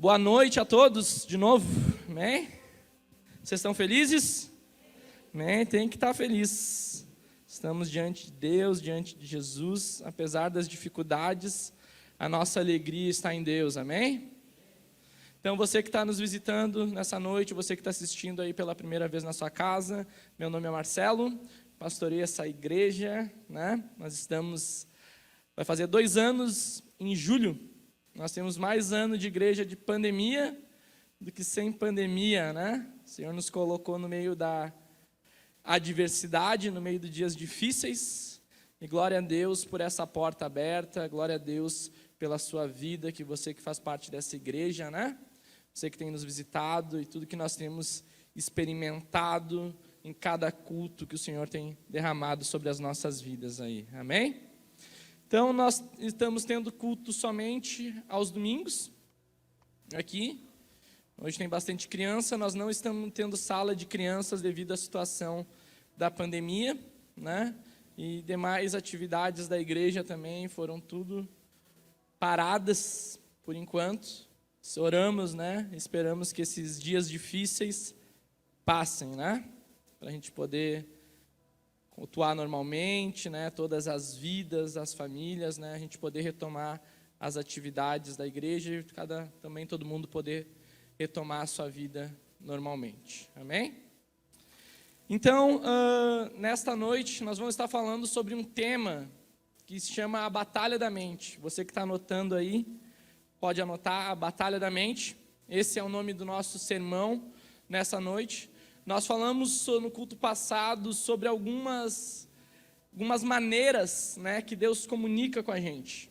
Boa noite a todos, de novo, amém? Vocês estão felizes? Amém? Tem que estar feliz. Estamos diante de Deus, diante de Jesus, apesar das dificuldades, a nossa alegria está em Deus, amém? Então você que está nos visitando nessa noite, você que está assistindo aí pela primeira vez na sua casa, meu nome é Marcelo, pastorei essa igreja, né? Vai fazer 2 anos em julho. Nós temos mais ano de igreja de pandemia do que sem pandemia, né? O Senhor nos colocou no meio da adversidade, no meio de dias difíceis. E glória a Deus por essa porta aberta, glória a Deus pela sua vida, que você que faz parte dessa igreja, né? Você que tem nos visitado e tudo que nós temos experimentado em cada culto que o Senhor tem derramado sobre as nossas vidas aí, amém? Então, nós estamos tendo culto somente aos domingos, aqui. Hoje tem bastante criança, nós não estamos tendo sala de crianças devido à situação da pandemia, né? E demais atividades da igreja também foram tudo paradas por enquanto. Oramos, né? Esperamos que esses dias difíceis passem, né? Para a gente poder cultuar normalmente, né, todas as vidas, as famílias, né, a gente poder retomar as atividades da igreja e também todo mundo poder retomar a sua vida normalmente, amém? Então, nesta noite, nós vamos estar falando sobre um tema que se chama a Batalha da Mente. Você que está anotando aí, pode anotar a Batalha da Mente. Esse é o nome do nosso sermão nessa noite. Nós falamos no culto passado sobre algumas maneiras, né, que Deus comunica com a gente.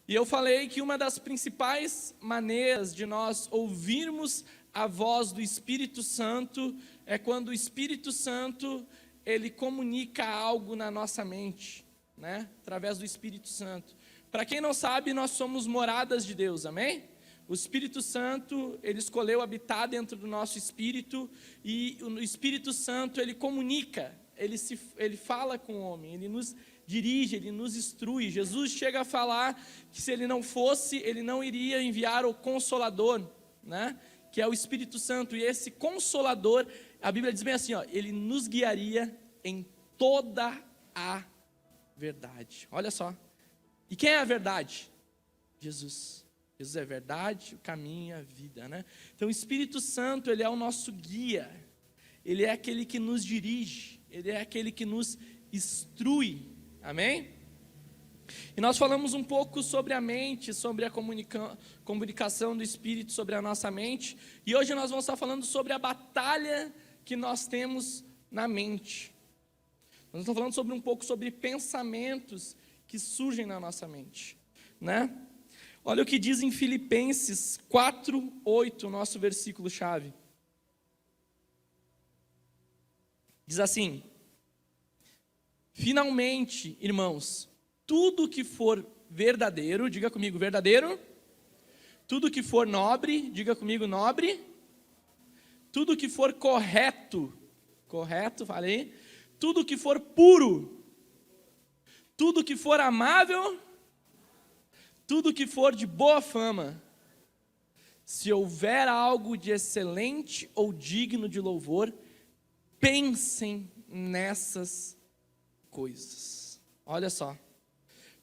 E eu falei que uma das principais maneiras de nós ouvirmos a voz do Espírito Santo é quando o Espírito Santo, ele comunica algo na nossa mente, né, através do Espírito Santo. Para quem não sabe, nós somos moradas de Deus, amém? O Espírito Santo, ele escolheu habitar dentro do nosso espírito, e o Espírito Santo, ele comunica, ele fala com o homem, ele nos dirige, ele nos instrui. Jesus chega a falar que se ele não fosse, ele não iria enviar o Consolador, né? Que é o Espírito Santo, e esse Consolador, a Bíblia diz bem assim, ó, ele nos guiaria em toda a verdade. Olha só, e quem é a verdade? Jesus. Jesus é a verdade, o caminho e a vida, né? Então o Espírito Santo, ele é o nosso guia, ele é aquele que nos dirige, ele é aquele que nos instrui, amém? E nós falamos um pouco sobre a mente, sobre a comunicação do Espírito sobre a nossa mente, e hoje nós vamos estar falando sobre a batalha que nós temos na mente. Nós estamos falando sobre um pouco sobre pensamentos que surgem na nossa mente, né? Olha o que diz em Filipenses 4:8, nosso versículo-chave. Diz assim: finalmente, irmãos, tudo que for verdadeiro, diga comigo, verdadeiro. Tudo que for nobre, diga comigo, nobre. Tudo que for correto, falei. Tudo que for puro. Tudo que for amável. Tudo que for de boa fama, se houver algo de excelente ou digno de louvor, pensem nessas coisas. Olha só,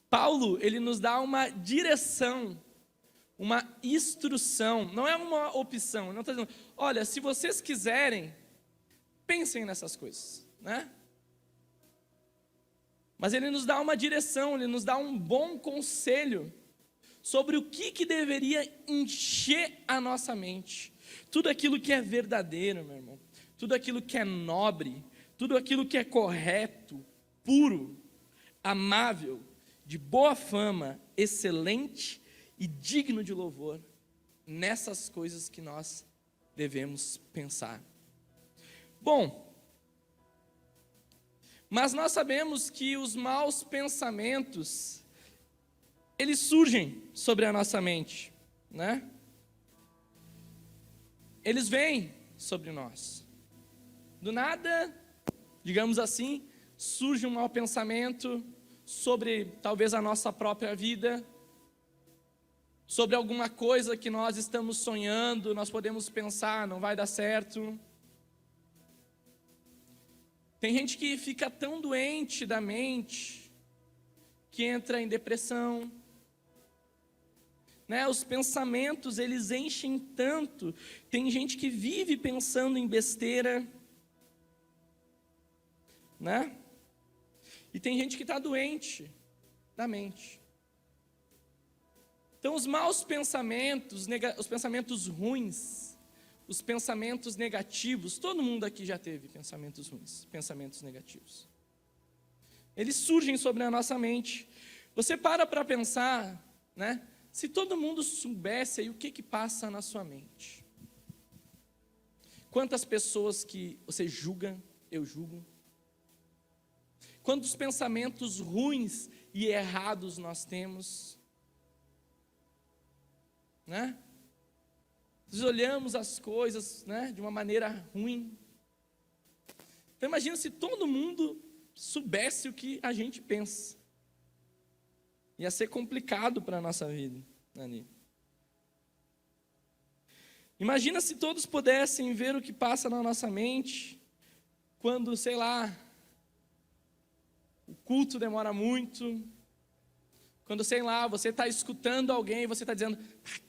Paulo, ele nos dá uma direção, uma instrução, não é uma opção, ele não está dizendo, olha, se vocês quiserem, pensem nessas coisas, né? Mas ele nos dá uma direção, ele nos dá um bom conselho, sobre o que deveria encher a nossa mente. Tudo aquilo que é verdadeiro, meu irmão. Tudo aquilo que é nobre. Tudo aquilo que é correto, puro, amável, de boa fama, excelente e digno de louvor. Nessas coisas que nós devemos pensar. Bom, mas nós sabemos que os maus pensamentos, eles surgem sobre a nossa mente, né? Eles vêm sobre nós. Do nada, digamos assim, surge um mau pensamento sobre talvez a nossa própria vida. sobre alguma coisa que nós estamos sonhando, nós podemos pensar, não vai dar certo. Tem gente que fica tão doente da mente, que entra em depressão, né? Os pensamentos, eles enchem tanto. Tem gente que vive pensando em besteira, né? E tem gente que está doente da mente. Então, os maus pensamentos, os pensamentos ruins, os pensamentos negativos, todo mundo aqui já teve pensamentos ruins, pensamentos negativos. Eles surgem sobre a nossa mente. Você para pensar, né? Se todo mundo soubesse aí o que passa na sua mente. Quantas pessoas que você julga, eu julgo. Quantos pensamentos ruins e errados nós temos, né? Nós olhamos as coisas, né, de uma maneira ruim. Então imagina se todo mundo soubesse o que a gente pensa. Ia ser complicado para a nossa vida, Nani. Imagina se todos pudessem ver o que passa na nossa mente, quando, sei lá, o culto demora muito, quando, sei lá, você está escutando alguém e você está dizendo,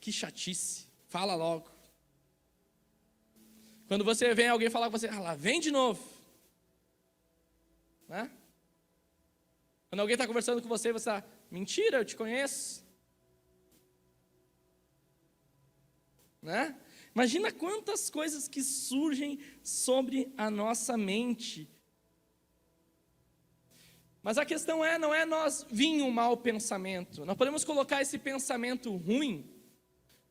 que chatice, fala logo. Quando você vê alguém falar com você, lá, vem de novo. Né? Quando alguém está conversando com você, você está, mentira, eu te conheço. Né? Imagina quantas coisas que surgem sobre a nossa mente. Mas a questão não é nós vir um mau pensamento. Nós podemos colocar esse pensamento ruim,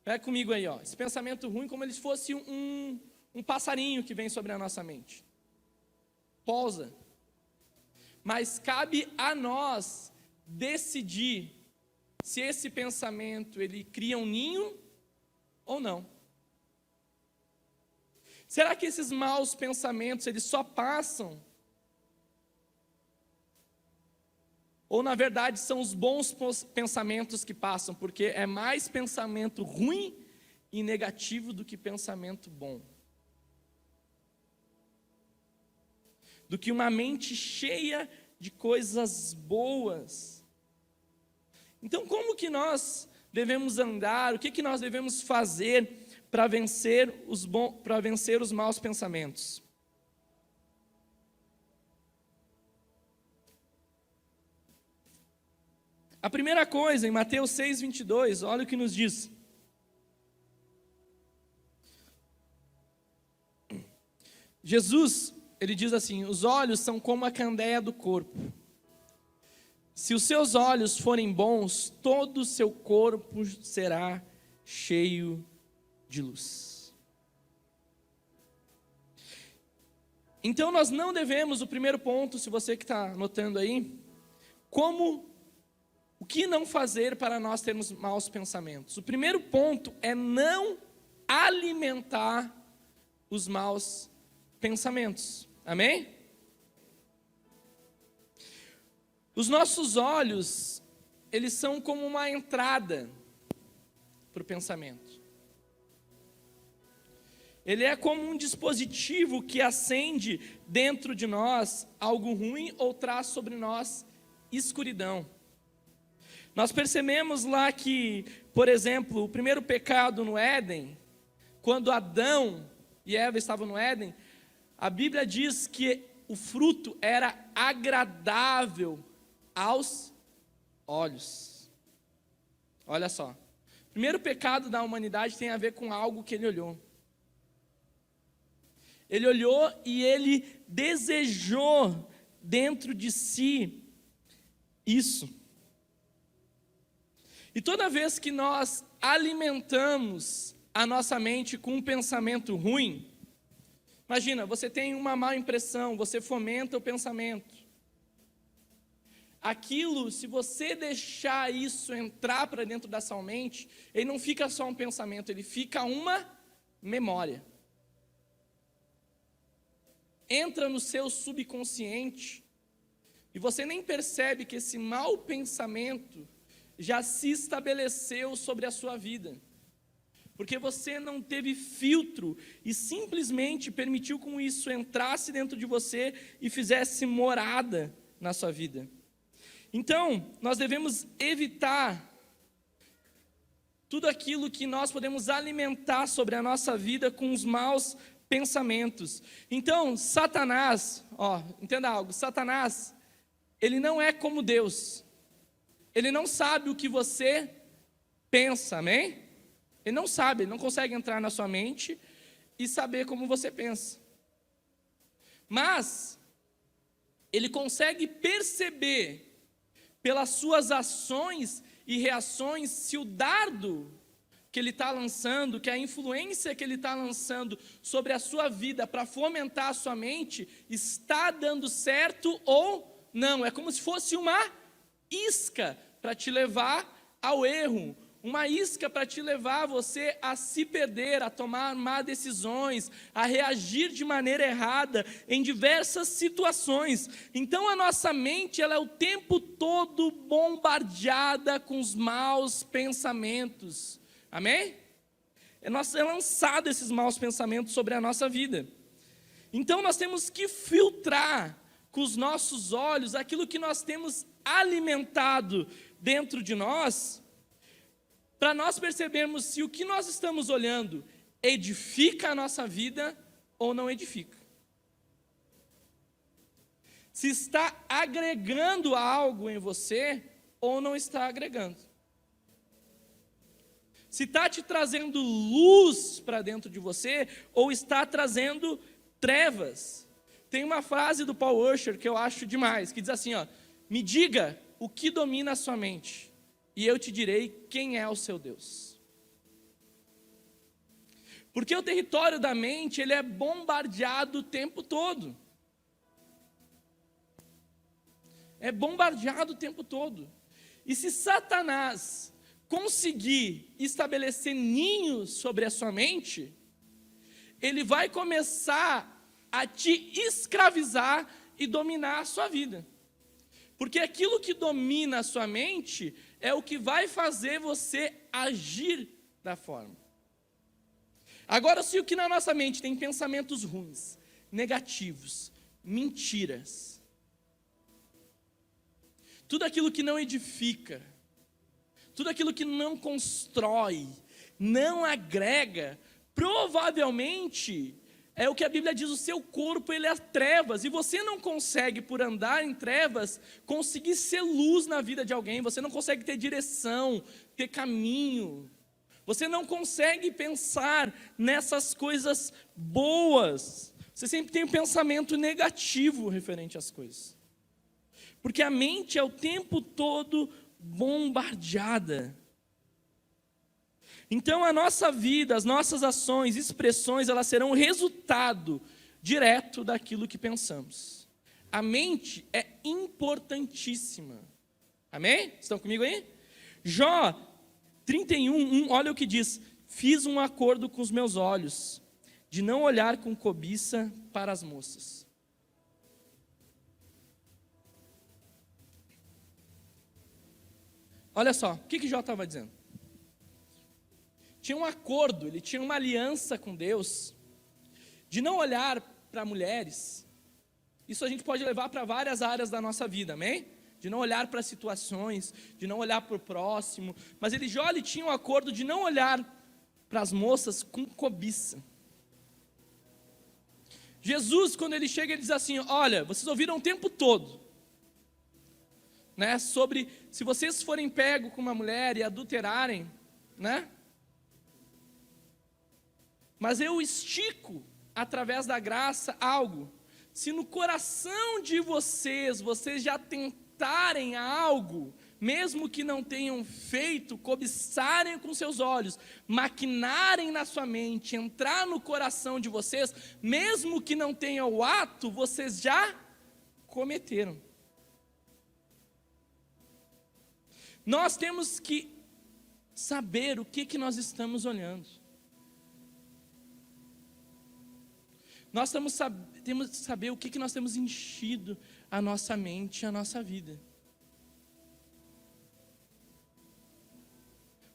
pega comigo aí, ó, esse pensamento ruim como se fosse um passarinho que vem sobre a nossa mente. Pousa. Mas cabe a nós decidir se esse pensamento ele cria um ninho ou não. Será que esses maus pensamentos eles só passam? Ou, na verdade, são os bons pensamentos que passam, porque é mais pensamento ruim e negativo do que pensamento bom. Do que uma mente cheia de coisas boas. Então, como que nós devemos andar? O que nós devemos fazer para vencer os maus pensamentos? A primeira coisa, em Mateus 6:22, olha o que nos diz. Jesus, ele diz assim, os olhos são como a candeia do corpo. Se os seus olhos forem bons, todo o seu corpo será cheio de luz. Então nós não devemos, o primeiro ponto, se você que está anotando aí, o que não fazer para nós termos maus pensamentos? O primeiro ponto é não alimentar os maus pensamentos. Amém? Os nossos olhos, eles são como uma entrada para o pensamento. Ele é como um dispositivo que acende dentro de nós algo ruim ou traz sobre nós escuridão. Nós percebemos lá que, por exemplo, o primeiro pecado no Éden, quando Adão e Eva estavam no Éden, a Bíblia diz que o fruto era agradável aos olhos. Olha só. O primeiro pecado da humanidade tem a ver com algo que ele olhou. Ele olhou e ele desejou dentro de si isso. E toda vez que nós alimentamos a nossa mente com um pensamento ruim, imagina, você tem uma má impressão, você fomenta o pensamento. Aquilo, se você deixar isso entrar para dentro da sua mente, ele não fica só um pensamento, ele fica uma memória. Entra no seu subconsciente, e você nem percebe que esse mau pensamento, já se estabeleceu sobre a sua vida. Porque você não teve filtro e simplesmente permitiu que isso entrasse dentro de você e fizesse morada na sua vida. Então, nós devemos evitar tudo aquilo que nós podemos alimentar sobre a nossa vida com os maus pensamentos. Então, Satanás, entenda algo, Satanás, ele não é como Deus. Ele não sabe o que você pensa, amém? Ele não sabe, ele não consegue entrar na sua mente e saber como você pensa. Mas, ele consegue perceber pelas suas ações e reações se o dardo que ele está lançando, que a influência que ele está lançando sobre a sua vida para fomentar a sua mente, está dando certo ou não. É como se fosse uma isca para te levar ao erro. Uma isca para te levar você a se perder, a tomar más decisões, a reagir de maneira errada em diversas situações. Então a nossa mente, ela é o tempo todo bombardeada com os maus pensamentos. Amém? É lançado esses maus pensamentos sobre a nossa vida. Então nós temos que filtrar com os nossos olhos aquilo que nós temos alimentado dentro de nós, para nós percebermos se o que nós estamos olhando edifica a nossa vida ou não edifica. Se está agregando algo em você ou não está agregando. Se está te trazendo luz para dentro de você ou está trazendo trevas. Tem uma frase do Paul Washer que eu acho demais, que diz assim, me diga o que domina a sua mente, e eu te direi quem é o seu Deus. Porque o território da mente, ele é bombardeado o tempo todo. É bombardeado o tempo todo. E se Satanás conseguir estabelecer ninhos sobre a sua mente, ele vai começar a te escravizar e dominar a sua vida. Porque aquilo que domina a sua mente é o que vai fazer você agir da forma. Agora, se o que na nossa mente tem pensamentos ruins, negativos, mentiras, tudo aquilo que não edifica, tudo aquilo que não constrói, não agrega, provavelmente é o que a Bíblia diz, o seu corpo ele é trevas, e você não consegue, por andar em trevas, conseguir ser luz na vida de alguém, você não consegue ter direção, ter caminho, você não consegue pensar nessas coisas boas, você sempre tem um pensamento negativo referente às coisas, porque a mente é o tempo todo bombardeada. Então a nossa vida, as nossas ações, expressões, elas serão resultado direto daquilo que pensamos. A mente é importantíssima. Amém? Estão comigo aí? Jó 31:1, olha o que diz: fiz um acordo com os meus olhos, de não olhar com cobiça para as moças. Olha só, o que Jó estava dizendo? Tinha um acordo, ele tinha uma aliança com Deus, de não olhar para mulheres. Isso a gente pode levar para várias áreas da nossa vida, amém? De não olhar para situações, de não olhar para o próximo. Mas Jó tinha um acordo de não olhar para as moças com cobiça. Jesus, quando ele chega, ele diz assim, olha, vocês ouviram o tempo todo, né, sobre se vocês forem pegos com uma mulher e adulterarem, né? Mas eu estico, através da graça, algo. Se no coração de vocês já tentarem algo, mesmo que não tenham feito, cobiçarem com seus olhos, maquinarem na sua mente, entrar no coração de vocês, mesmo que não tenham o ato, vocês já cometeram. Nós temos que saber o que nós estamos olhando. Nós temos que saber o que nós temos enchido a nossa mente, a nossa vida.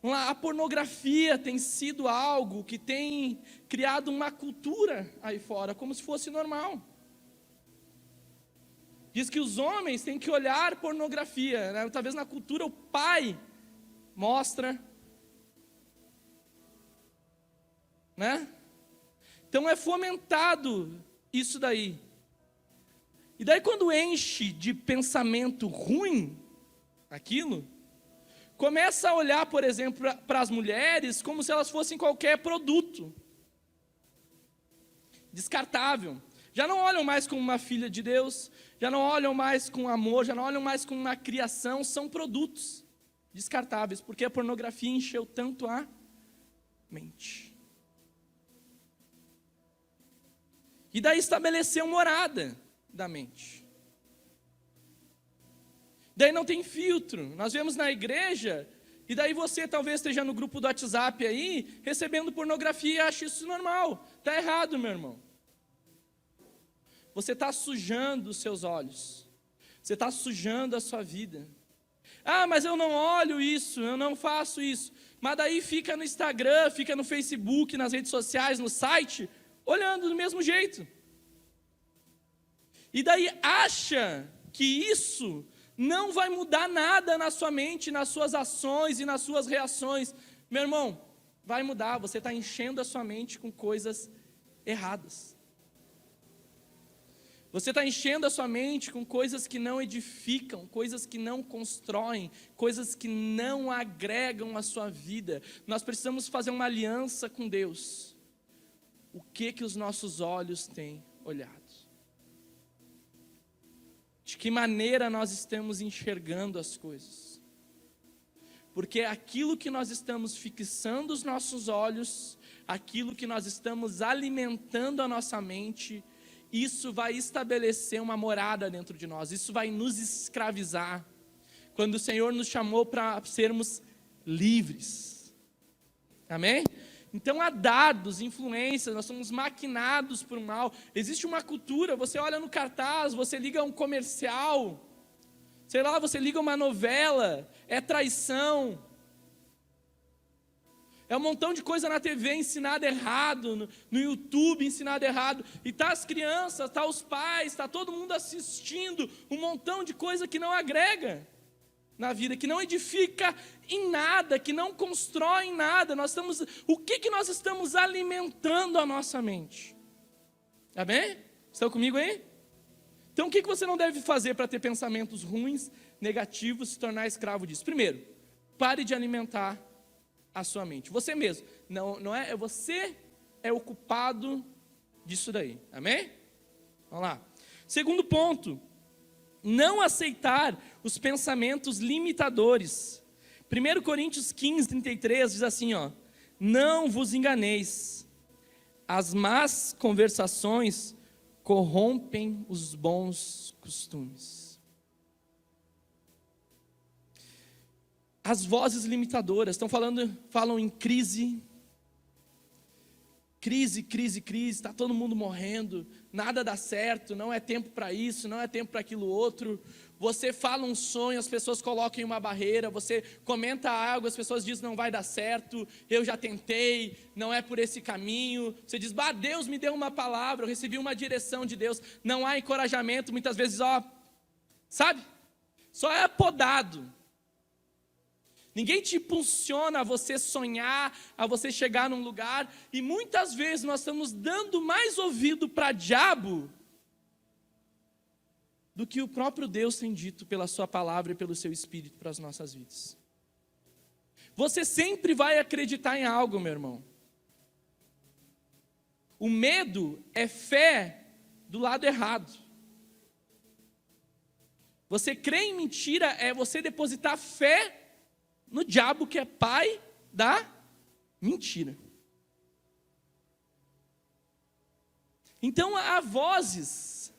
Vamos lá, a pornografia tem sido algo que tem criado uma cultura aí fora, como se fosse normal. Diz que os homens têm que olhar pornografia, né? Talvez na cultura o pai mostra, né? Então é fomentado isso daí. E daí quando enche de pensamento ruim aquilo, começa a olhar, por exemplo, para as mulheres como se elas fossem qualquer produto descartável. Já não olham mais como uma filha de Deus, já não olham mais com amor, já não olham mais como uma criação, são produtos descartáveis, porque a pornografia encheu tanto a mente. E daí estabeleceu morada da mente. Daí não tem filtro. Nós vemos na igreja, e daí você talvez esteja no grupo do WhatsApp aí, recebendo pornografia e acha isso normal. Está errado, meu irmão. Você está sujando os seus olhos. Você está sujando a sua vida. Ah, mas eu não olho isso, eu não faço isso. Mas daí fica no Instagram, fica no Facebook, nas redes sociais, no site, olhando do mesmo jeito. E daí acha que isso não vai mudar nada na sua mente, nas suas ações e nas suas reações. Meu irmão, vai mudar, você está enchendo a sua mente com coisas erradas. Você está enchendo a sua mente com coisas que não edificam, coisas que não constroem, coisas que não agregam à sua vida. Nós precisamos fazer uma aliança com Deus. O que os nossos olhos têm olhado? De que maneira nós estamos enxergando as coisas? Porque aquilo que nós estamos fixando os nossos olhos, aquilo que nós estamos alimentando a nossa mente, isso vai estabelecer uma morada dentro de nós, isso vai nos escravizar, quando o Senhor nos chamou para sermos livres, amém? Então há dados, influências, nós somos maquinados por mal, existe uma cultura, você olha no cartaz, você liga um comercial, sei lá, você liga uma novela, é traição, é um montão de coisa na TV ensinada errado, no YouTube ensinado errado, e tá as crianças, tá os pais, tá todo mundo assistindo, um montão de coisa que não agrega na vida, que não edifica em nada, que não constrói em nada. O que nós estamos alimentando a nossa mente? Amém? Estão comigo aí? Então o que você não deve fazer para ter pensamentos ruins, negativos, se tornar escravo disso? Primeiro, pare de alimentar a sua mente, você mesmo, não é você é o culpado disso daí, amém? Vamos lá. Segundo ponto, não aceitar os pensamentos limitadores. 1 Coríntios 15, 33 diz assim, ó: não vos enganeis, as más conversações corrompem os bons costumes. As vozes limitadoras falam em crise, está todo mundo morrendo, nada dá certo, não é tempo para isso, não é tempo para aquilo outro. Você fala um sonho, as pessoas colocam uma barreira, você comenta algo, as pessoas dizem não vai dar certo, eu já tentei, não é por esse caminho. Você diz, Deus me deu uma palavra, eu recebi uma direção de Deus, não há encorajamento, muitas vezes, sabe? Só é podado. Ninguém te impulsiona a você sonhar, a você chegar num lugar, e muitas vezes nós estamos dando mais ouvido para diabo do que o próprio Deus tem dito pela sua palavra e pelo seu Espírito para as nossas vidas. Você sempre vai acreditar em algo, meu irmão. O medo é fé do lado errado. Você crer em mentira é você depositar fé no diabo, que é pai da mentira. Então há vozes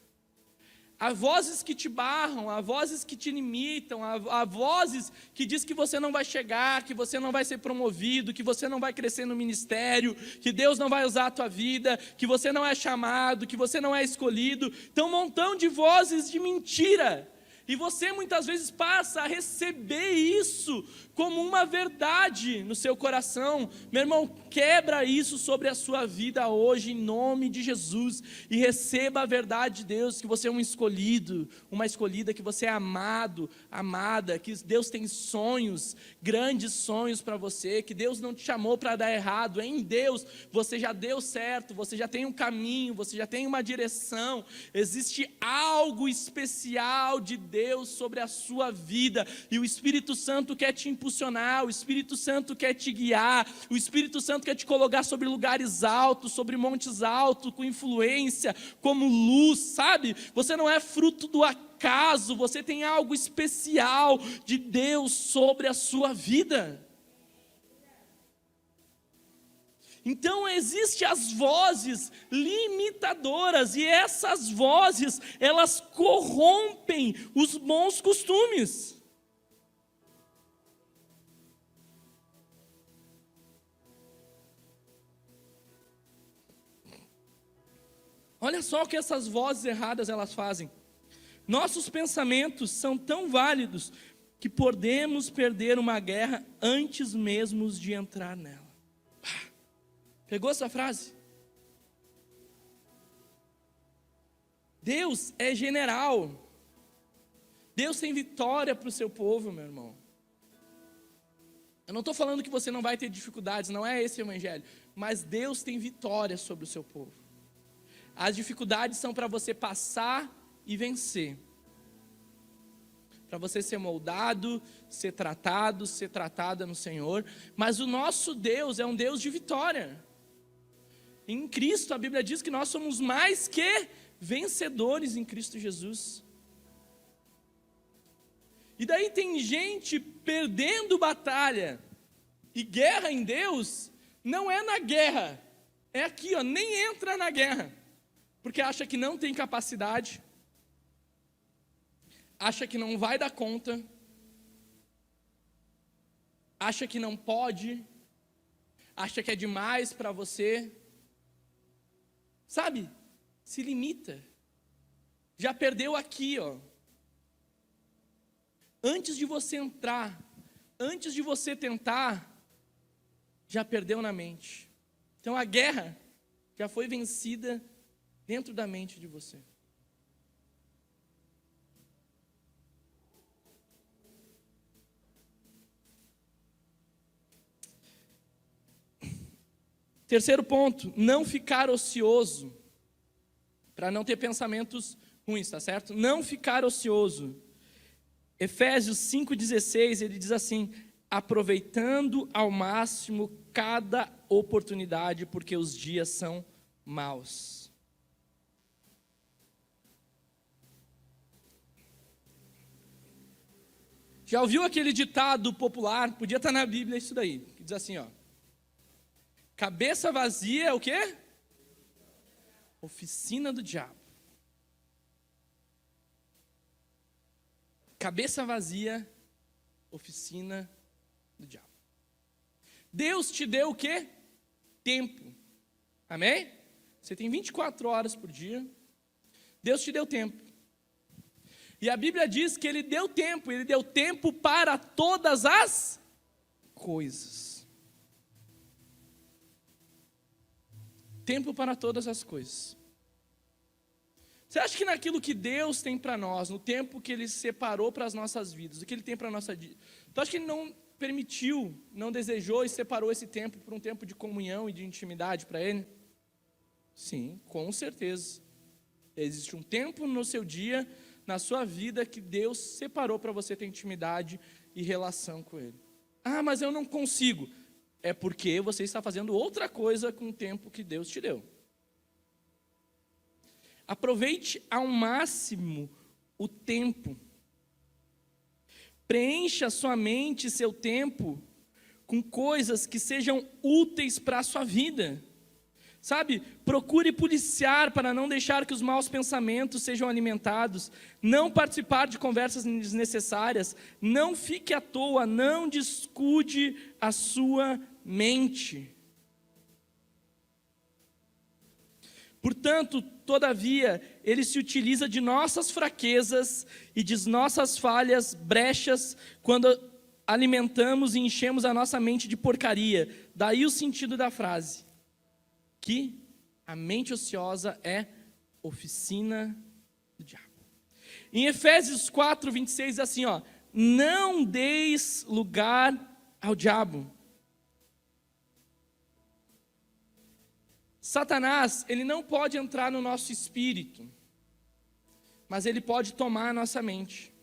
que te barram, há vozes que te limitam, há vozes que diz que você não vai chegar, que você não vai ser promovido, que você não vai crescer no ministério, que Deus não vai usar a tua vida, que você não é chamado, que você não é escolhido. Então um montão de vozes de mentira. E você muitas vezes passa a receber isso como uma verdade no seu coração. Meu irmão, quebra isso sobre a sua vida hoje, em nome de Jesus, e receba a verdade de Deus, que você é um escolhido, uma escolhida, que você é amado, amada, que Deus tem sonhos, grandes sonhos para você, que Deus não te chamou para dar errado. Em Deus você já deu certo, você já tem um caminho, você já tem uma direção. Existe algo especial de Deus sobre a sua vida, e o Espírito Santo quer te impulsionar, o Espírito Santo quer te guiar, o Espírito Santo quer te colocar sobre lugares altos, sobre montes altos, com influência, como luz, sabe? Você não é fruto do acaso, você tem algo especial de Deus sobre a sua vida. Então existem as vozes limitadoras, e essas vozes, elas corrompem os bons costumes. Olha só o que essas vozes erradas elas fazem. Nossos pensamentos são tão válidos que podemos perder uma guerra antes mesmo de entrar nela. Pegou essa frase? Deus é general. Deus tem vitória para o seu povo, meu irmão. Eu não estou falando que você não vai ter dificuldades, não é esse o evangelho. Mas Deus tem vitória sobre o seu povo. As dificuldades são para você passar e vencer. Para você ser moldado, ser tratado, ser tratada no Senhor. Mas o nosso Deus é um Deus de vitória. Em Cristo, a Bíblia diz que nós somos mais que vencedores em Cristo Jesus. E daí tem gente perdendo batalha e guerra em Deus. Não é na guerra, é aqui, ó, nem entra na guerra, porque acha que não tem capacidade, acha que não vai dar conta, acha que não pode, acha que é demais para você. Sabe, se limita, já perdeu aqui, ó. Antes de você entrar, antes de você tentar, já perdeu na mente. Então a guerra já foi vencida dentro da mente de você. Terceiro ponto, não ficar ocioso, para não ter pensamentos ruins, tá certo? Não ficar ocioso. Efésios 5,16, ele diz assim: aproveitando ao máximo cada oportunidade, porque os dias são maus. Já ouviu aquele ditado popular? Podia estar na Bíblia isso daí, que diz assim, ó: cabeça vazia é o quê? Oficina do diabo. Cabeça vazia, oficina do diabo. Deus te deu o quê? Tempo. Amém? Você tem 24 horas por dia. Deus te deu tempo. E a Bíblia diz que Ele deu tempo para todas as coisas. Tempo para todas as coisas. Você acha que naquilo que Deus tem para nós, no tempo que Ele separou para as nossas vidas, o que Ele tem para a nossa vida, tu acha que Ele não permitiu, não desejou e separou esse tempo para um tempo de comunhão e de intimidade para Ele? Sim, com certeza. Existe um tempo no seu dia, na sua vida, que Deus separou para você ter intimidade e relação com Ele. Ah, mas eu não consigo. É porque você está fazendo outra coisa com o tempo que Deus te deu. Aproveite ao máximo o tempo. Preencha sua mente e seu tempo com coisas que sejam úteis para a sua vida. Sabe, procure policiar para não deixar que os maus pensamentos sejam alimentados, não participar de conversas desnecessárias, não fique à toa, não descuide a sua mente. Portanto, todavia, Ele se utiliza de nossas fraquezas e de nossas falhas, brechas, quando alimentamos e enchemos a nossa mente de porcaria. Daí o sentido da frase, que a mente ociosa é oficina do diabo. Em Efésios 4, 26, assim, ó, não deis lugar ao diabo. Satanás, ele não pode entrar no nosso espírito, mas ele pode tomar a nossa mente.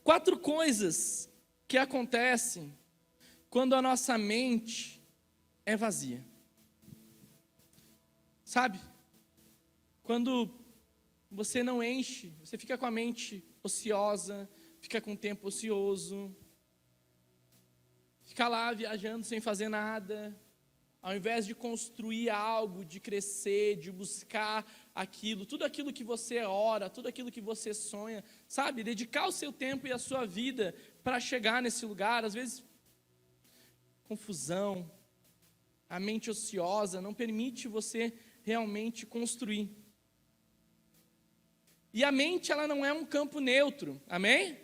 4 coisas que acontecem quando a nossa mente é vazia. Sabe? Quando você não enche, você fica com a mente ociosa, fica com o tempo ocioso, fica lá viajando sem fazer nada, ao invés de construir algo, de crescer, de buscar aquilo, tudo aquilo que você ora, tudo aquilo que você sonha, sabe? Dedicar o seu tempo e a sua vida para chegar nesse lugar. Às vezes, confusão, a mente ociosa não permite você realmente construir. E a mente, ela não é um campo neutro, amém?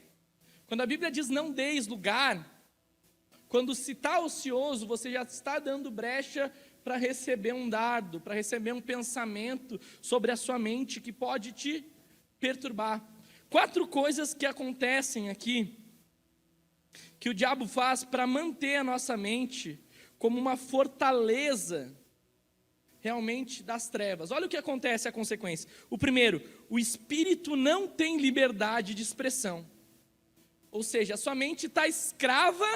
Quando a Bíblia diz não deis lugar, quando se está ocioso, você já está dando brecha para receber um dardo, para receber um pensamento sobre a sua mente que pode te perturbar. 4 coisas que acontecem aqui, que o diabo faz para manter a nossa mente como uma fortaleza realmente das trevas. Olha o que acontece, a consequência. O primeiro, o espírito não tem liberdade de expressão. Ou seja, a sua mente está escrava,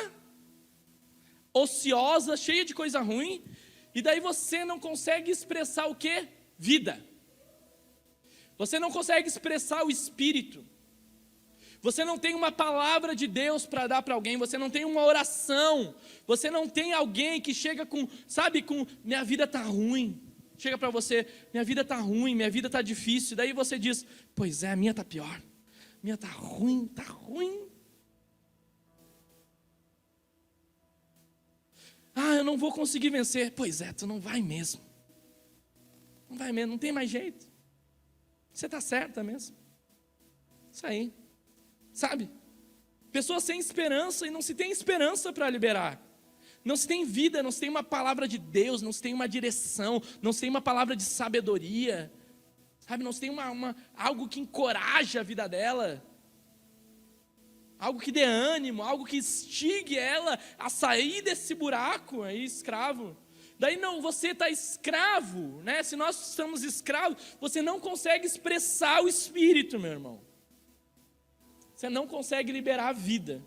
ociosa, cheia de coisa ruim, e daí você não consegue expressar o quê? Vida. Você não consegue expressar o espírito. Você não tem uma palavra de Deus para dar para alguém, você não tem uma oração, você não tem alguém que chega com, sabe, com, minha vida está ruim. Chega para você, minha vida está ruim, minha vida está difícil. Daí você diz, pois é, a minha está pior. A minha está ruim, está ruim. Ah, eu não vou conseguir vencer. Pois é, tu não vai mesmo. Não vai mesmo, não tem mais jeito. Você está certa mesmo. Isso aí. Sabe? Pessoas sem esperança, e não se tem esperança para liberar. Não se tem vida, não se tem uma palavra de Deus, não se tem uma direção, não se tem uma palavra de sabedoria. Sabe? Não se tem algo que encoraje a vida dela. Algo que dê ânimo, algo que instigue ela a sair desse buraco aí, escravo. Daí não, você está escravo, né? Se nós estamos escravos, você não consegue expressar o espírito, meu irmão. Você não consegue liberar a vida.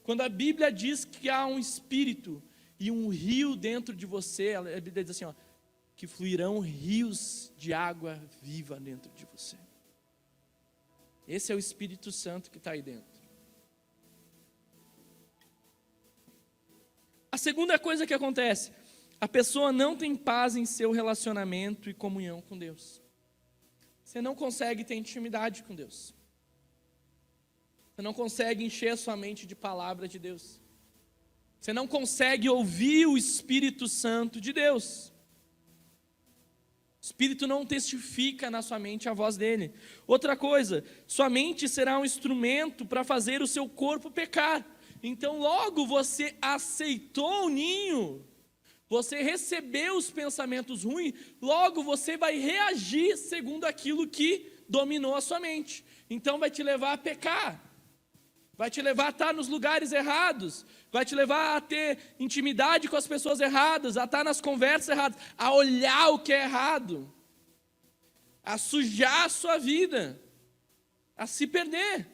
Quando a Bíblia diz que há um espírito e um rio dentro de você, a Bíblia diz assim, ó, que fluirão rios de água viva dentro de você. Esse é o Espírito Santo que está aí dentro. A segunda coisa que acontece, a pessoa não tem paz em seu relacionamento e comunhão com Deus. Você não consegue ter intimidade com Deus. Você não consegue encher a sua mente de palavra de Deus. Você não consegue ouvir o Espírito Santo de Deus. O Espírito não testifica na sua mente a voz dele. Outra coisa, sua mente será um instrumento para fazer o seu corpo pecar. Então logo você aceitou o ninho, você recebeu os pensamentos ruins, logo você vai reagir segundo aquilo que dominou a sua mente. Então vai te levar a pecar. Vai te levar a estar nos lugares errados, vai te levar a ter intimidade com as pessoas erradas, a estar nas conversas erradas, a olhar o que é errado, a sujar a sua vida, a se perder.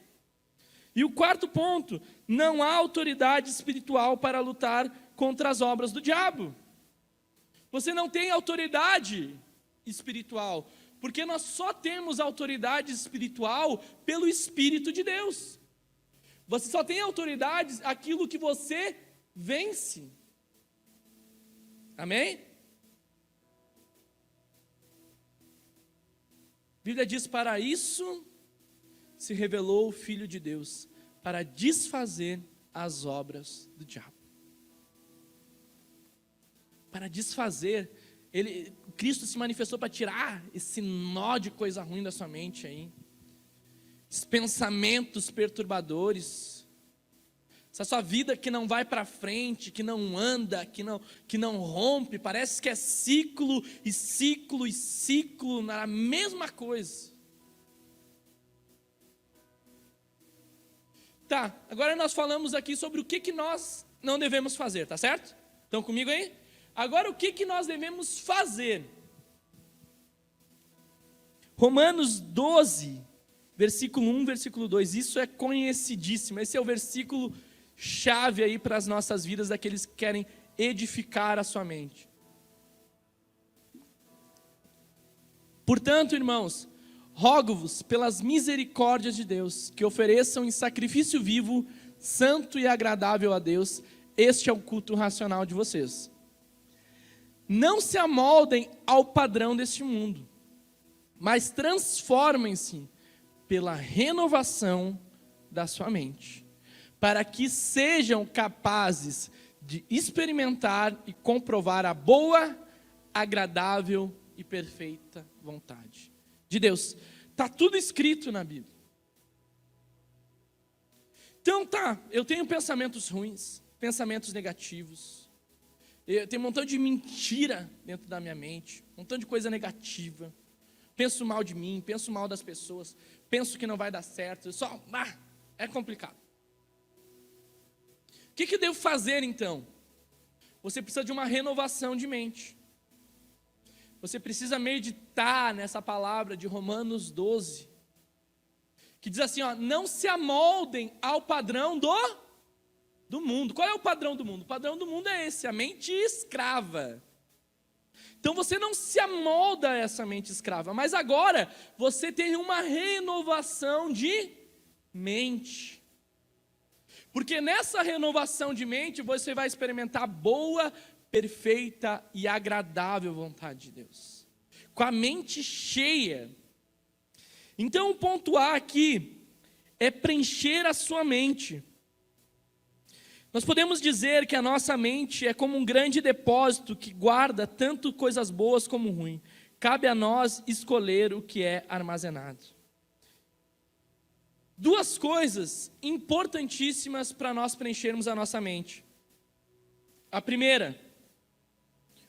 E o quarto ponto, não há autoridade espiritual para lutar contra as obras do diabo. Você não tem autoridade espiritual, porque nós só temos autoridade espiritual pelo Espírito de Deus. Você só tem autoridade aquilo que você vence. Amém? A Bíblia diz, para isso se revelou o Filho de Deus, para desfazer as obras do diabo. Para desfazer, Cristo se manifestou para tirar esse nó de coisa ruim da sua mente aí. esses pensamentos perturbadores, essa sua vida que não vai para frente, que não anda, que não rompe, parece que é ciclo e ciclo e ciclo na mesma coisa. Tá, agora nós falamos aqui sobre o que nós não devemos fazer, tá certo? Estão comigo aí? Agora o que nós devemos fazer? Romanos 12, versículo 1, versículo 2, isso é conhecidíssimo, esse é o versículo chave aí para as nossas vidas, daqueles que querem edificar a sua mente. Portanto, irmãos, rogo-vos pelas misericórdias de Deus, que ofereçam em sacrifício vivo, santo e agradável a Deus, este é o culto racional de vocês. Não se amoldem ao padrão deste mundo, mas transformem-se pela renovação da sua mente, para que sejam capazes de experimentar e comprovar a boa, agradável e perfeita vontade de Deus. Está tudo escrito na Bíblia. Então eu tenho pensamentos ruins, pensamentos negativos, eu tenho um montão de mentira dentro da minha mente, um montão de coisa negativa, penso mal de mim, penso mal das pessoas, penso que não vai dar certo, é complicado. O que eu devo fazer então? Você precisa de uma renovação de mente. Você precisa meditar nessa palavra de Romanos 12, que diz assim, não se amoldem ao padrão do mundo. Qual é o padrão do mundo? O padrão do mundo é esse, a mente escrava. Então você não se amolda a essa mente escrava, mas agora você tem uma renovação de mente. Porque nessa renovação de mente você vai experimentar a boa, perfeita e agradável vontade de Deus, com a mente cheia. Então o ponto A aqui é preencher a sua mente. Nós podemos dizer que a nossa mente é como um grande depósito que guarda tanto coisas boas como ruins. Cabe a nós escolher o que é armazenado. Duas coisas importantíssimas para nós preenchermos a nossa mente. A primeira,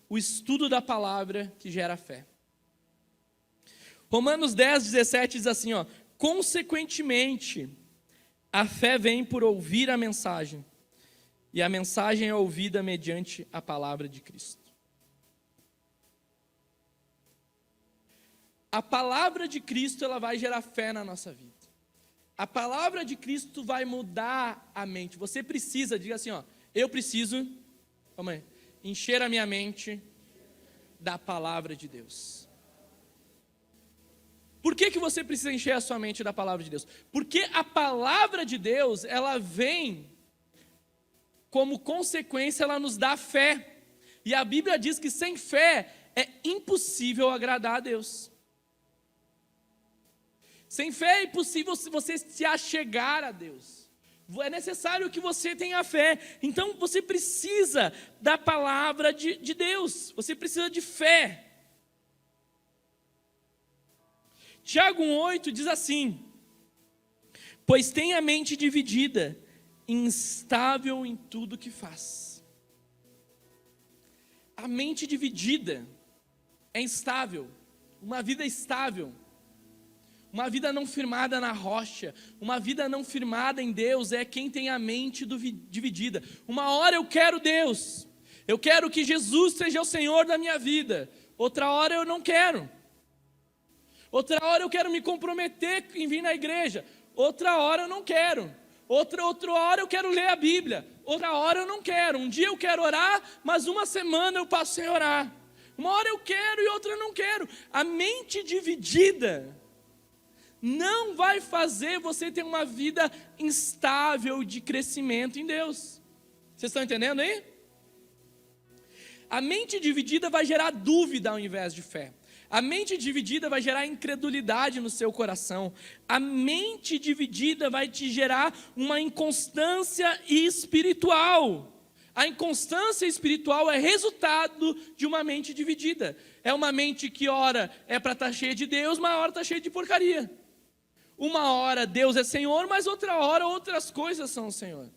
o estudo da palavra que gera fé. Romanos 10, 17 diz assim, consequentemente, a fé vem por ouvir a mensagem, e a mensagem é ouvida mediante a palavra de Cristo. A palavra de Cristo, ela vai gerar fé na nossa vida. A palavra de Cristo vai mudar a mente. Você precisa, diga assim, eu preciso, encher a minha mente da palavra de Deus. Por que você precisa encher a sua mente da palavra de Deus? Porque a palavra de Deus, ela vem, como consequência, ela nos dá fé. E a Bíblia diz que sem fé é impossível agradar a Deus. Sem fé é impossível você se achegar a Deus. É necessário que você tenha fé. Então você precisa da palavra de Deus. Você precisa de fé. Tiago 1,8 diz assim: pois tem a mente dividida, instável em tudo que faz. A mente dividida é instável. Uma vida estável, uma vida não firmada na rocha, uma vida não firmada em Deus é quem tem a mente dividida. Uma hora eu quero Deus, eu quero que Jesus seja o Senhor da minha vida, outra hora eu não quero. Outra hora eu quero me comprometer em vir na igreja, outra hora eu não quero. Outra hora eu quero ler a Bíblia, outra hora eu não quero. Um dia eu quero orar, mas uma semana eu passo sem orar. Uma hora eu quero e outra eu não quero. A mente dividida não vai fazer você ter uma vida instável de crescimento em Deus. Vocês estão entendendo aí? A mente dividida vai gerar dúvida ao invés de fé. A mente dividida vai gerar incredulidade no seu coração. A mente dividida vai te gerar uma inconstância espiritual. A inconstância espiritual é resultado de uma mente dividida. É uma mente que ora é para estar cheia de Deus, mas ora está cheia de porcaria. Uma hora Deus é Senhor, mas outra hora outras coisas são o Senhor.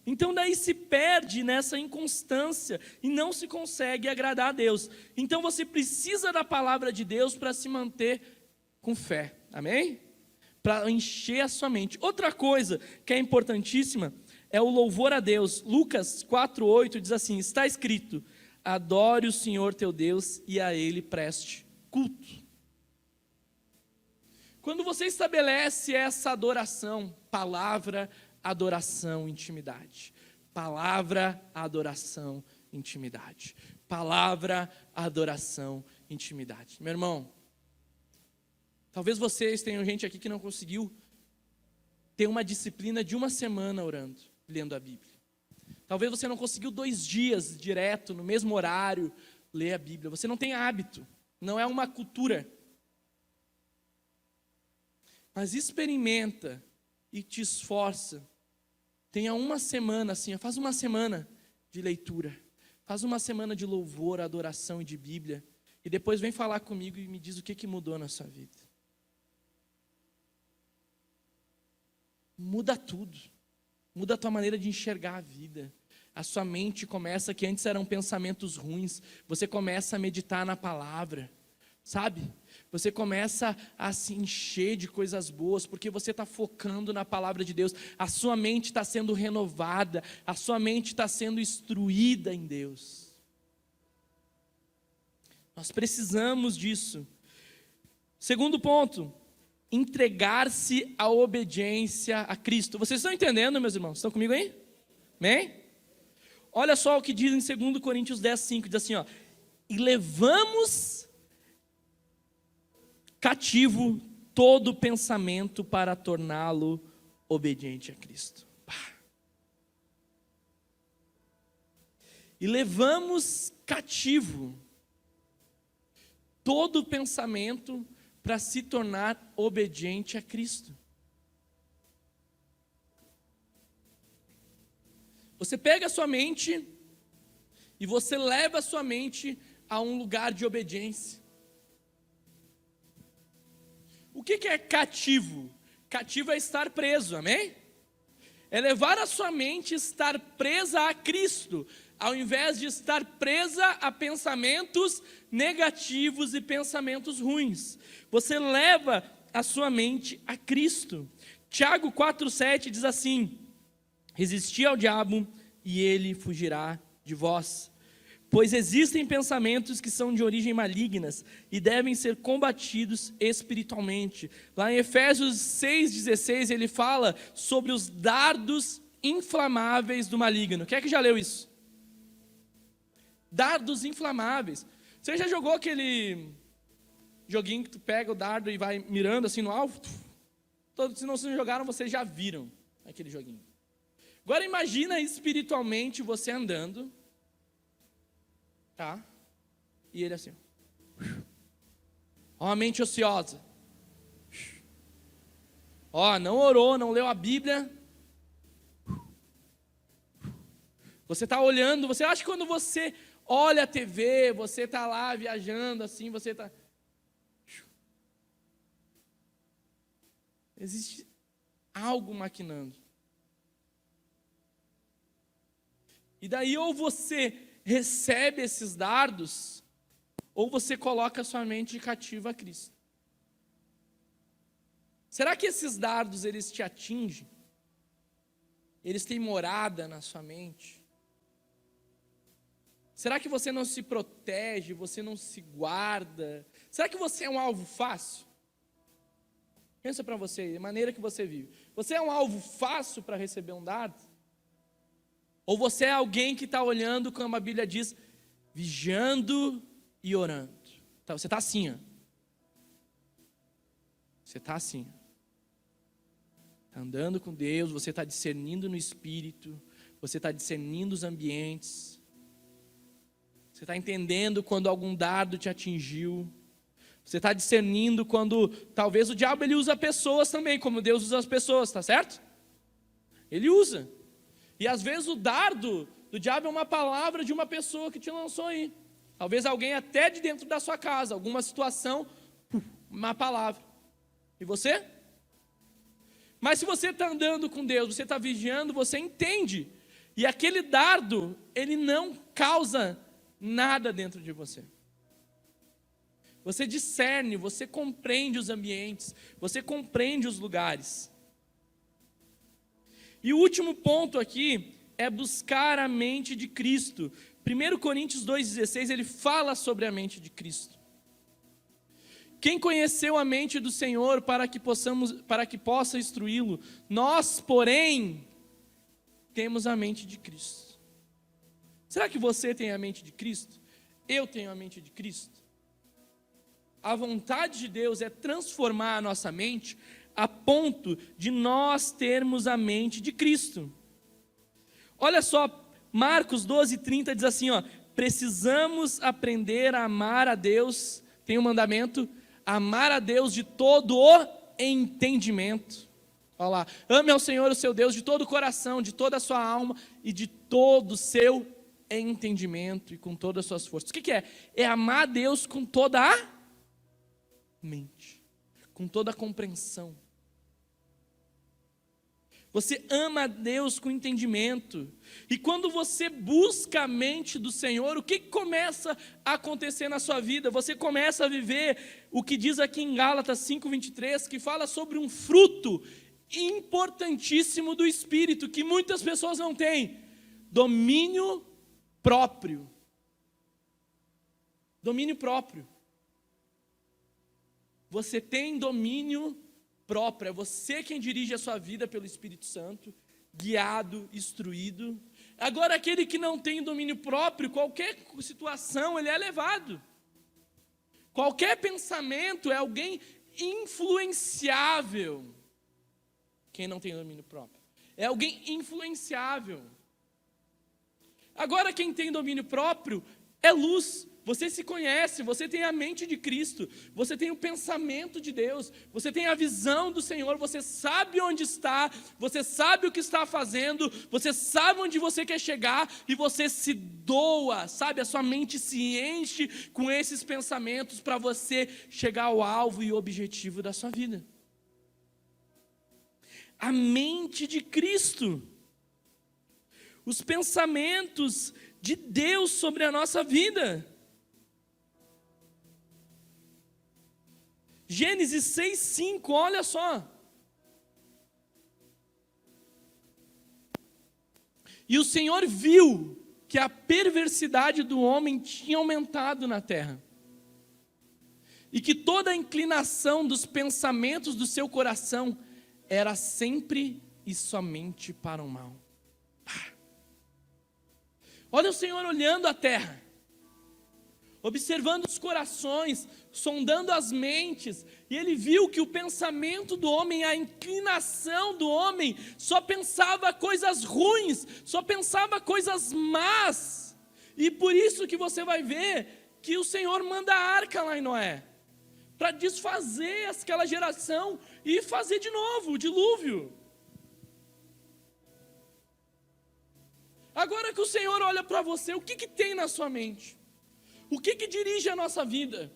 Então daí se perde nessa inconstância e não se consegue agradar a Deus. Então você precisa da palavra de Deus para se manter com fé, amém? Para encher a sua mente. Outra coisa que é importantíssima é o louvor a Deus. Lucas 4:8 diz assim: está escrito, adore o Senhor teu Deus e a Ele preste culto. Quando você estabelece essa adoração, palavra, adoração, intimidade. Palavra, adoração, intimidade. Palavra, adoração, intimidade. Meu irmão, talvez vocês tenham gente aqui que não conseguiu ter uma disciplina de uma semana orando, lendo a Bíblia. Talvez você não conseguiu 2 dias direto, no mesmo horário, ler a Bíblia. Você não tem hábito, não é uma cultura. Mas experimenta e te esforça. Tenha uma semana assim, faz uma semana de leitura. Faz uma semana de louvor, adoração e de Bíblia. E depois vem falar comigo e me diz o que mudou na sua vida. Muda tudo. Muda a tua maneira de enxergar a vida. A sua mente começa, que antes eram pensamentos ruins, você começa a meditar na palavra. Sabe? Você começa a se encher de coisas boas, porque você está focando na palavra de Deus. A sua mente está sendo renovada, a sua mente está sendo instruída em Deus. Nós precisamos disso. Segundo ponto, entregar-se à obediência a Cristo. Vocês estão entendendo, meus irmãos? Estão comigo aí? Amém? Olha só o que diz em 2 Coríntios 10:5, diz assim, ó: e levamos cativo todo pensamento para torná-lo obediente a Cristo. E levamos cativo todo pensamento para se tornar obediente a Cristo. Você pega a sua mente e você leva a sua mente a um lugar de obediência. O que é cativo? Cativo é estar preso, amém? É levar a sua mente a estar presa a Cristo, ao invés de estar presa a pensamentos negativos e pensamentos ruins. Você leva a sua mente a Cristo. Tiago 4:7 diz assim: resisti ao diabo e ele fugirá de vós. Pois existem pensamentos que são de origem malignas e devem ser combatidos espiritualmente. Lá em Efésios 6:16 ele fala sobre os dardos inflamáveis do maligno. Quem é que já leu isso? Dardos inflamáveis. Você já jogou aquele joguinho que tu pega o dardo e vai mirando assim no alvo? Todos, se não jogaram, vocês já viram aquele joguinho. Agora imagina espiritualmente você andando, tá? E ele assim, ó, a mente ociosa, ó, não orou, não leu a Bíblia. Você está olhando, você acha que quando você olha a TV, você está lá viajando assim, você está... Existe algo maquinando. E daí ou você recebe esses dardos, ou você coloca a sua mente cativa a Cristo. Será que esses dardos, eles te atingem? Eles têm morada na sua mente? Será que você não se protege, você não se guarda? Será que você é um alvo fácil? Pensa para você, a maneira que você vive. Você é um alvo fácil para receber um dardo? Ou você é alguém que está olhando, como a Bíblia diz, vigiando e orando? Então, você está assim, ó. Você está assim, ó. Está andando com Deus, você está discernindo no Espírito, você está discernindo os ambientes, você está entendendo quando algum dardo te atingiu, você está discernindo quando, talvez o diabo ele usa pessoas também, como Deus usa as pessoas, está certo? Ele usa. E às vezes o dardo do diabo é uma palavra de uma pessoa que te lançou aí. Talvez alguém até de dentro da sua casa, alguma situação, uma palavra. E você? Mas se você está andando com Deus, você está vigiando, você entende. E aquele dardo, ele não causa nada dentro de você. Você discerne, você compreende os ambientes, você compreende os lugares. E o último ponto aqui é buscar a mente de Cristo. 1 Coríntios 2,16, ele fala sobre a mente de Cristo. Quem conheceu a mente do Senhor para que possa instruí-lo? Nós, porém, temos a mente de Cristo. Será que você tem a mente de Cristo? Eu tenho a mente de Cristo? A vontade de Deus é transformar a nossa mente a ponto de nós termos a mente de Cristo. Olha só, Marcos 12:30 diz assim, ó: precisamos aprender a amar a Deus, tem um mandamento, amar a Deus de todo o entendimento. Olha lá, ame ao Senhor o seu Deus de todo o coração, de toda a sua alma e de todo o seu entendimento e com todas as suas forças. O que é? É amar a Deus com toda a mente, com toda a compreensão. Você ama a Deus com entendimento. E quando você busca a mente do Senhor, o que começa a acontecer na sua vida? Você começa a viver o que diz aqui em Gálatas 5:23, que fala sobre um fruto importantíssimo do Espírito, que muitas pessoas não têm: domínio próprio. Domínio próprio. Você tem domínio próprio, é você quem dirige a sua vida pelo Espírito Santo, guiado, instruído. Agora, aquele que não tem domínio próprio, qualquer situação, ele é levado. Qualquer pensamento é alguém influenciável. Quem não tem domínio próprio é alguém influenciável. Agora, quem tem domínio próprio é luz. Você se conhece, você tem a mente de Cristo, você tem o pensamento de Deus, você tem a visão do Senhor, você sabe onde está, você sabe o que está fazendo, você sabe onde você quer chegar e você se doa, sabe? A sua mente se enche com esses pensamentos para você chegar ao alvo e objetivo da sua vida. A mente de Cristo, os pensamentos de Deus sobre a nossa vida. Gênesis 6:5, olha só. E o Senhor viu que a perversidade do homem tinha aumentado na terra, e que toda a inclinação dos pensamentos do seu coração era sempre e somente para o mal. Olha o Senhor olhando a terra, observando os corações, sondando as mentes, e ele viu que o pensamento do homem, a inclinação do homem, só pensava coisas ruins, só pensava coisas más. E por isso que você vai ver que o Senhor manda a arca lá em Noé, para desfazer aquela geração e fazer de novo o dilúvio. Agora que o Senhor olha para você, o que tem na sua mente? O que dirige a nossa vida?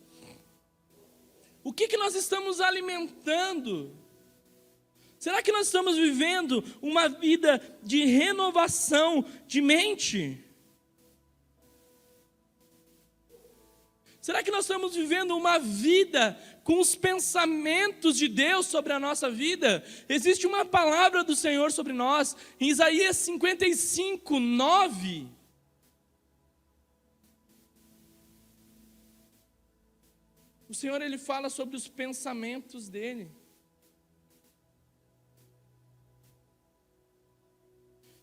O que nós estamos alimentando? Será que nós estamos vivendo uma vida de renovação de mente? Será que nós estamos vivendo uma vida com os pensamentos de Deus sobre a nossa vida? Existe uma palavra do Senhor sobre nós, em Isaías 55:9. O Senhor, ele fala sobre os pensamentos dele.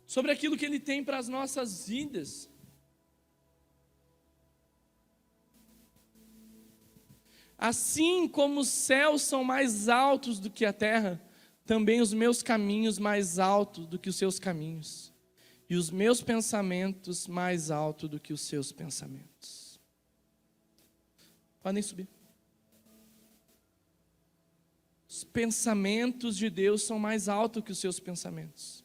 Sobre aquilo que ele tem para as nossas vidas. Assim como os céus são mais altos do que a terra, também os meus caminhos mais altos do que os seus caminhos, e os meus pensamentos mais altos do que os seus pensamentos. Podem subir. Os pensamentos de Deus são mais altos que os seus pensamentos.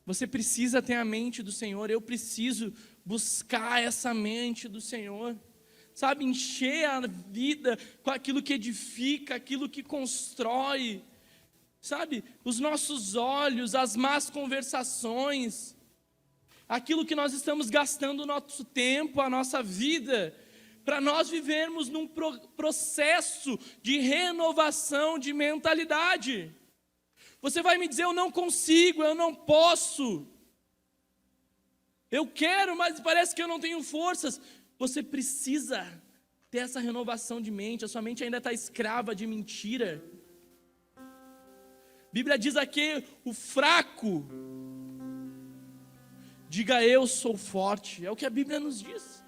Você precisa ter a mente do Senhor, eu preciso buscar essa mente do Senhor. sabe, encher a vida com aquilo que edifica, aquilo que constrói, sabe, os nossos olhos, as más conversações, aquilo que nós estamos gastando o nosso tempo, a nossa vida, para nós vivermos num processo de renovação de mentalidade. Você vai me dizer, eu não consigo, eu não posso, eu quero, mas parece que eu não tenho forças. Você precisa ter essa renovação de mente, a sua mente ainda está escrava de mentira. A Bíblia diz aqui, o fraco, diga eu sou forte, é o que a Bíblia nos diz.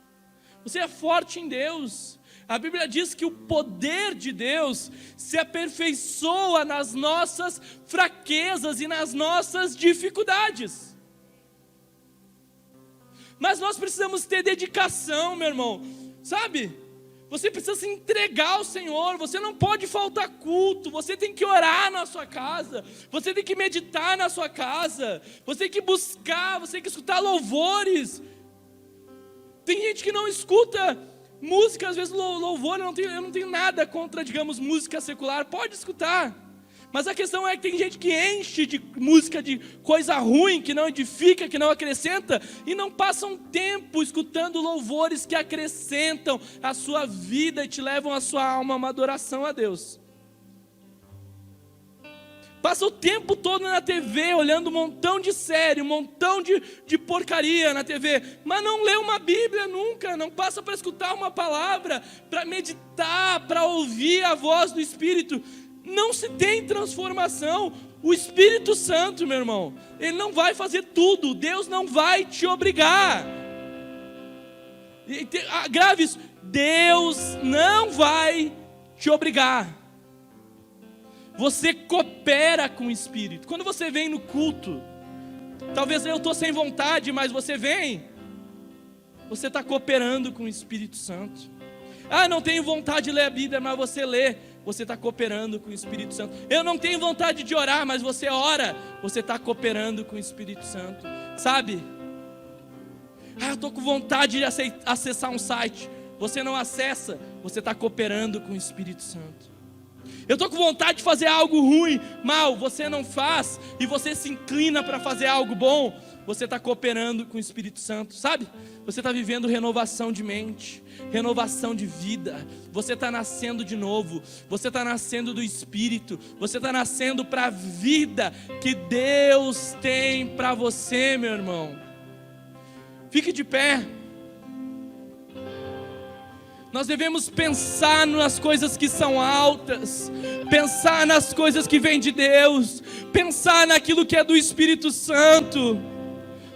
Você é forte em Deus. A Bíblia diz que o poder de Deus se aperfeiçoa nas nossas fraquezas e nas nossas dificuldades. Mas nós precisamos ter dedicação, meu irmão, sabe? Você precisa se entregar ao Senhor, você não pode faltar culto, você tem que orar na sua casa, você tem que meditar na sua casa, você tem que buscar, você tem que escutar louvores. Tem gente que não escuta música, às vezes louvor, eu não tenho nada contra, digamos, música secular, pode escutar. Mas a questão é que tem gente que enche de música de coisa ruim, que não edifica, que não acrescenta, e não passa um tempo escutando louvores que acrescentam a sua vida e te levam a sua alma a uma adoração a Deus. Passa o tempo todo na TV, olhando um montão de série, um montão de porcaria na TV, mas não lê uma Bíblia nunca, não passa para escutar uma palavra, para meditar, para ouvir a voz do Espírito. Não se tem transformação. O Espírito Santo, meu irmão, Ele não vai fazer tudo, Deus não vai te obrigar. Grave isso, Deus não vai te obrigar. Você coopera com o Espírito. Quando você vem no culto, talvez eu estou sem vontade, mas você vem, você está cooperando com o Espírito Santo. Não tenho vontade de ler a Bíblia, mas você lê, você está cooperando com o Espírito Santo. Eu não tenho vontade de orar, mas você ora, você está cooperando com o Espírito Santo, sabe? Eu estou com vontade de acessar um site, você não acessa, você está cooperando com o Espírito Santo. Eu estou com vontade de fazer algo ruim, mal, você não faz, e você se inclina para fazer algo bom, você está cooperando com o Espírito Santo, sabe? Você está vivendo renovação de mente, renovação de vida, você está nascendo de novo, você está nascendo do Espírito, você está nascendo para a vida que Deus tem para você, meu irmão. Fique de pé. Nós devemos pensar nas coisas que são altas, pensar nas coisas que vêm de Deus, pensar naquilo que é do Espírito Santo,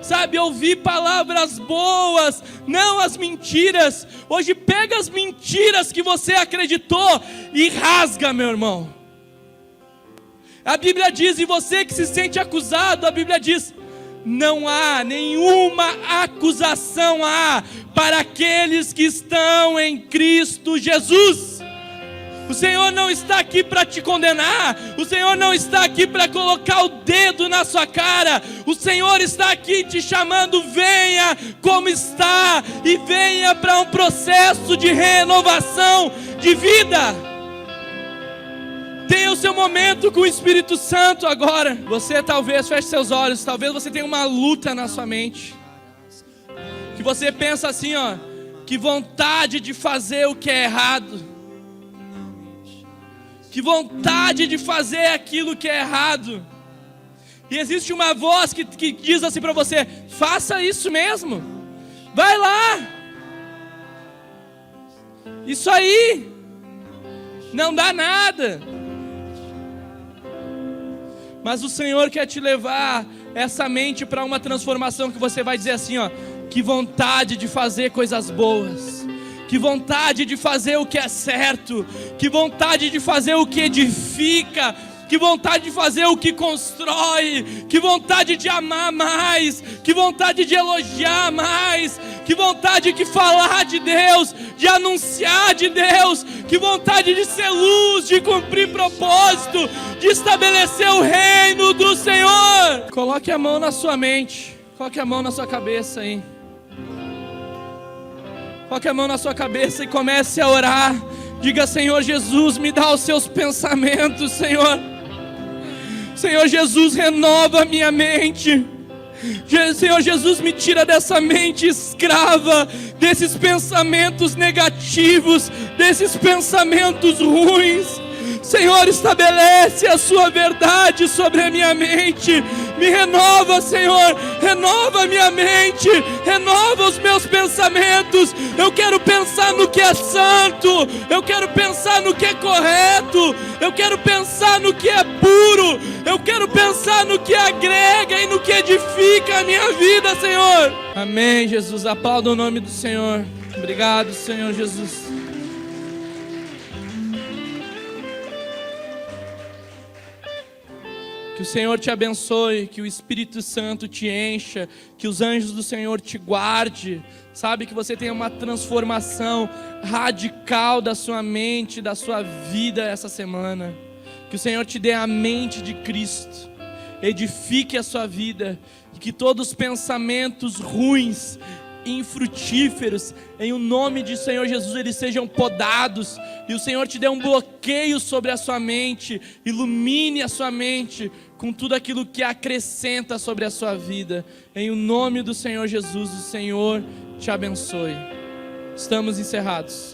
sabe, ouvir palavras boas, não as mentiras. Hoje pega as mentiras que você acreditou e rasga, meu irmão. A Bíblia diz, e você que se sente acusado, a Bíblia diz, não há nenhuma acusação para aqueles que estão em Cristo Jesus. O Senhor não está aqui para te condenar, o Senhor não está aqui para colocar o dedo na sua cara, o Senhor está aqui te chamando, venha como está, e venha para um processo de renovação de vida. Tenha o seu momento com o Espírito Santo agora. Você talvez feche seus olhos, talvez você tenha uma luta na sua mente, que você pensa assim, que vontade de fazer o que é errado, que vontade de fazer aquilo que é errado, e existe uma voz que diz assim para você, faça isso mesmo, vai lá, isso aí, não dá nada. Mas o Senhor quer te levar essa mente para uma transformação que você vai dizer assim, que vontade de fazer coisas boas, que vontade de fazer o que é certo, que vontade de fazer o que edifica, que vontade de fazer o que constrói, que vontade de amar mais, que vontade de elogiar mais, que vontade de falar de Deus, de anunciar de Deus, que vontade de ser luz, de cumprir propósito, de estabelecer o reino do Senhor. Coloque a mão na sua mente, coloque a mão na sua cabeça aí. Coloque a mão na sua cabeça e comece a orar. Diga: Senhor Jesus, me dá os seus pensamentos, Senhor. Senhor Jesus, renova a minha mente. Senhor Jesus, me tira dessa mente escrava, desses pensamentos negativos, desses pensamentos ruins. Senhor, estabelece a sua verdade sobre a minha mente. Me renova, Senhor, renova a minha mente, renova os meus pensamentos. Eu quero pensar no que é santo, eu quero pensar no que é correto, eu quero pensar no que é puro, eu quero pensar no que agrega e no que edifica a minha vida, Senhor. Amém, Jesus. Aplauda o nome do Senhor. Obrigado, Senhor Jesus. Que o Senhor te abençoe, que o Espírito Santo te encha, que os anjos do Senhor te guarde. Sabe, que você tenha uma transformação radical da sua mente, da sua vida essa semana. Que o Senhor te dê a mente de Cristo, edifique a sua vida, e que todos os pensamentos ruins, infrutíferos, em o nome de Senhor Jesus, eles sejam podados, e o Senhor te dê um bloqueio sobre a sua mente, ilumine a sua mente com tudo aquilo que acrescenta sobre a sua vida, em o nome do Senhor Jesus. O Senhor te abençoe. Estamos encerrados.